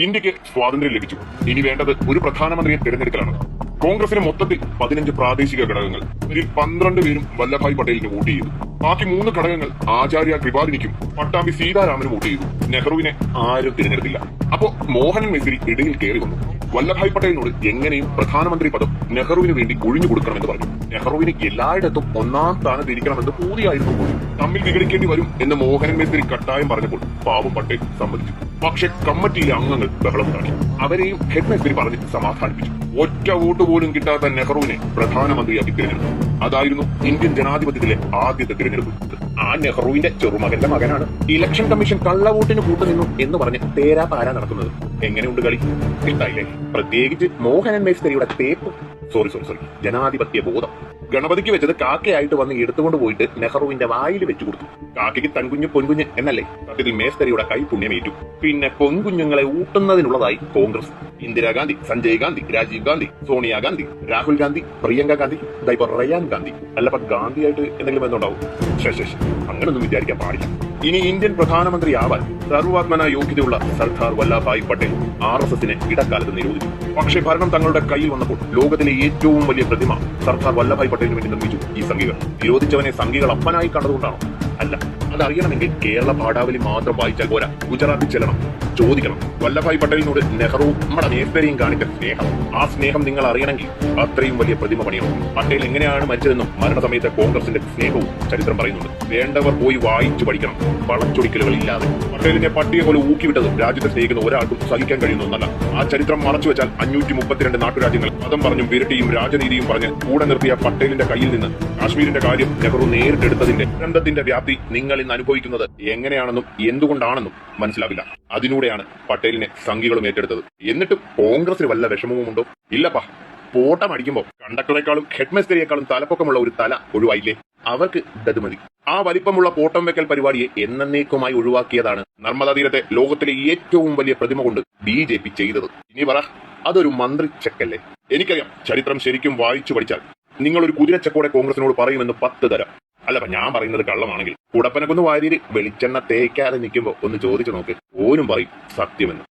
ഇന്ത്യക്ക് സ്വാതന്ത്ര്യം ലഭിച്ചു. ഇനി വേണ്ടത് ഒരു പ്രധാനമന്ത്രിയെ തിരഞ്ഞെടുക്കലാണ്. കോൺഗ്രസിന് മൊത്തത്തിൽ 15 പ്രാദേശിക ഘടകങ്ങൾ. ഇതിൽ 12 പേരും വല്ലഭായ് പട്ടേലിന് വോട്ട് ചെയ്തു. ബാക്കി 3 ഘടകങ്ങൾ ആചാര്യ കൃപാലിനിക്കും പട്ടാമ്പി സീതാരാമനും വോട്ട് ചെയ്തു. നെഹ്റുവിനെ ആരും തിരഞ്ഞെടുത്തില്ല. അപ്പോ മോഹനൻ മെസ്സിരി ഇടയിൽ കയറി വന്നു. വല്ലഭായ് പട്ടേലിനോട് എങ്ങനെയും പ്രധാനമന്ത്രി പദം നെഹ്റുവിന് വേണ്ടി ഒഴിഞ്ഞു കൊടുക്കണമെന്ന് പറഞ്ഞു. നെഹ്റുവിന് എല്ലായിടത്തും ഒന്നാം സ്ഥാനത്ത് ഇരിക്കണമെന്ന് പൂതിയായിരുന്നു പോലും. തമ്മിൽ വിഘടിക്കേണ്ടി വരും എന്ന് മോഹനൻ മെസ്സിരി കട്ടായം പറഞ്ഞപ്പോൾ പാവം പട്ടേൽ സമ്മതിച്ചു. പക്ഷെ കമ്മിറ്റിയിലെ അംഗങ്ങൾ ബഹളമുണ്ടാക്കി. അവരെയും ഹെഡ് മെസ്സിരി പറഞ്ഞ് സമാധാനിപ്പിച്ചു. ഒറ്റ വോട്ട് പോലും കിട്ടാത്ത നെഹ്റുവിനെ പ്രധാനമന്ത്രിയാക്കി തിരഞ്ഞെടുത്തു. അതായിരുന്നു ഇന്ത്യൻ ജനാധിപത്യത്തിലെ ആദ്യത്തെ തിരഞ്ഞെടുപ്പ്. ആ നെഹ്റുവിന്റെ ചെറുമകന്റെ മകനാണ് ഇലക്ഷൻ കമ്മീഷൻ കള്ളവോട്ടിന് കൂട്ടുനിന്നു എന്ന് പറഞ്ഞ് തേരാപാര നടത്തുന്നത്. എങ്ങനെയുണ്ട് കളി? ഇഷ്ടായില്ലേ? പ്രത്യേകിച്ച് മോഹനൻ മേസ്തരിയുടെ തേപ്പ് സോറി ജനാധിപത്യ ബോധം. ഗണപതിക്ക് വെച്ചത് കാക്കയായിട്ട് വന്ന് എടുത്തുകൊണ്ട് പോയിട്ട് നെഹ്റുവിന്റെ വായിൽ വെച്ചു കൊടുത്തു. കാക്കയ്ക്ക് തൻകുഞ്ഞ് പൊൻകുഞ്ഞ് എന്നല്ലേ? സത്യത്തിൽ മേസ്തരിയുടെ കൈ പുണ്യമേറ്റു. പിന്നെ പൊൻകുഞ്ഞുങ്ങളെ ഊട്ടുന്നതിനുള്ളതായി കോൺഗ്രസ്. ഇന്ദിരാഗാന്ധി, സഞ്ജയ് ഗാന്ധി, രാജീവ് ഗാന്ധി, സോണിയാഗാന്ധി, രാഹുൽ ഗാന്ധി, പ്രിയങ്ക ഗാന്ധി, റയാൻ ഗാന്ധി. അല്ലപ്പ ഗാന്ധിയായിട്ട് എന്തെങ്കിലും ബന്ധമുണ്ടാവും? അങ്ങനൊന്നും വിചാരിക്കാൻ പാടില്ല. ഇനി ഇന്ത്യൻ പ്രധാനമന്ത്രി ആവാൻ സർവാത്മന യോഗ്യതയുള്ള സർദാർ വല്ലഭായ് പട്ടേൽ RSSനെ ഇടക്കാലത്ത് നിരോധിച്ചു. പക്ഷേ ഭരണം തങ്ങളുടെ കയ്യിൽ വന്നപ്പോൾ ലോകത്തിലെ ഏറ്റവും വലിയ പ്രതിമ സർദാർ വല്ലഭായ് പട്ടേലിന് വേണ്ടി നിർമ്മിച്ചു ഈ സംഘികൾ. നിരോധിച്ചവനെ സംഘികൾ അപ്പനായി കണ്ടതുകൊണ്ടാണോ? അല്ല. അതറിയണമെങ്കിൽ കേരള പാഠാവലി മാത്രം വായിച്ചാൽ പോരാ. ഗുജറാത്തിൽ ചെല്ലണം, ചോദിക്കണം. വല്ലഭായ് പട്ടേലിനോട് നെഹ്റുവും നമ്മുടെ നേസ്തരിയും കാണിച്ച സ്നേഹം, ആ സ്നേഹം നിങ്ങൾ അറിയണമെങ്കിൽ അത്രയും വലിയ പ്രതിമ പണിയണം. പട്ടേൽ എങ്ങനെയാണ് മരിച്ചതെന്നും മരണസമയത്തെ കോൺഗ്രസിന്റെ സ്നേഹവും ചരിത്രം പറയുന്നുണ്ട്. വേണ്ടവർ പോയി വായിച്ചു പഠിക്കണം, വളച്ചൊടിക്കലുകൾ ഇല്ലാതെ. പട്ടേലിനെ പട്ടിയെ പോലെ ഊക്കിവിട്ടതും രാജ്യത്തെ സ്നേഹിക്കുന്ന ഒരാൾക്കും സഹിക്കാൻ കഴിയുന്ന ഒന്നല്ല. ആ ചരിത്രം മറച്ചു വെച്ചാൽ 532 നാട്ടുരാജ്യങ്ങൾ മതം പറഞ്ഞും വിരട്ടിയും രാജനീതിയും പറഞ്ഞ് കൂടെ നിർത്തിയ പട്ടേലിന്റെ കയ്യിൽ നിന്ന് കാശ്മീരിന്റെ കാര്യം നെഹ്റു നേരിട്ടെടുത്തതിന്റെ ദുരന്തത്തിന്റെ വ്യാപ്തി നിങ്ങൾ ഇന്ന് അനുഭവിക്കുന്നത് എങ്ങനെയാണെന്നും എന്തുകൊണ്ടാണെന്നും മനസ്സിലാവില്ല. അതിലൂടെയാണ് പട്ടേലിനെ സംഘികളും ഏറ്റെടുത്തത്. എന്നിട്ടും കോൺഗ്രസിന് വല്ല വിഷമവുമുണ്ടോ? ഇല്ലപ്പാ. പോട്ടം അടിക്കുമ്പോൾ കണ്ടക്ടറെക്കാളും ഹെഡ്മേസ്റ്ററിയേക്കാളും തലപ്പൊക്കമുള്ള ഒരു തല ഒഴിവായില്ലേ? അവർക്ക് ഇത് മതി. ആ വലിപ്പമുള്ള പോട്ടം വെക്കൽ പരിപാടിയെ എന്നേക്കുമായി ഒഴിവാക്കിയതാണ് നർമ്മദാ തീരത്തെ ലോകത്തിലെ ഏറ്റവും വലിയ പ്രതിമ കൊണ്ട് BJP ചെയ്തത്. ഇനി പറ, അതൊരു മന്ത്രി ചെക്കല്ലേ? എനിക്കറിയാം, ചരിത്രം ശരിക്കും വായിച്ചു പഠിച്ചാൽ നിങ്ങളൊരു കുതിരച്ചക്കോടെ കോൺഗ്രസിനോട് പറയുമെന്ന് 10 തരാം. അല്ലപ്പ ഞാൻ പറയുന്നത് കള്ളമാണെങ്കിൽ കുടപ്പനക്കൊന്ന് വാരിയിൽ വെളിച്ചെണ്ണ തേക്കാതെ നിൽക്കുമ്പോ ഒന്ന് ചോദിച്ചു നോക്ക്, ഓനും പറയും സത്യമെന്ന്.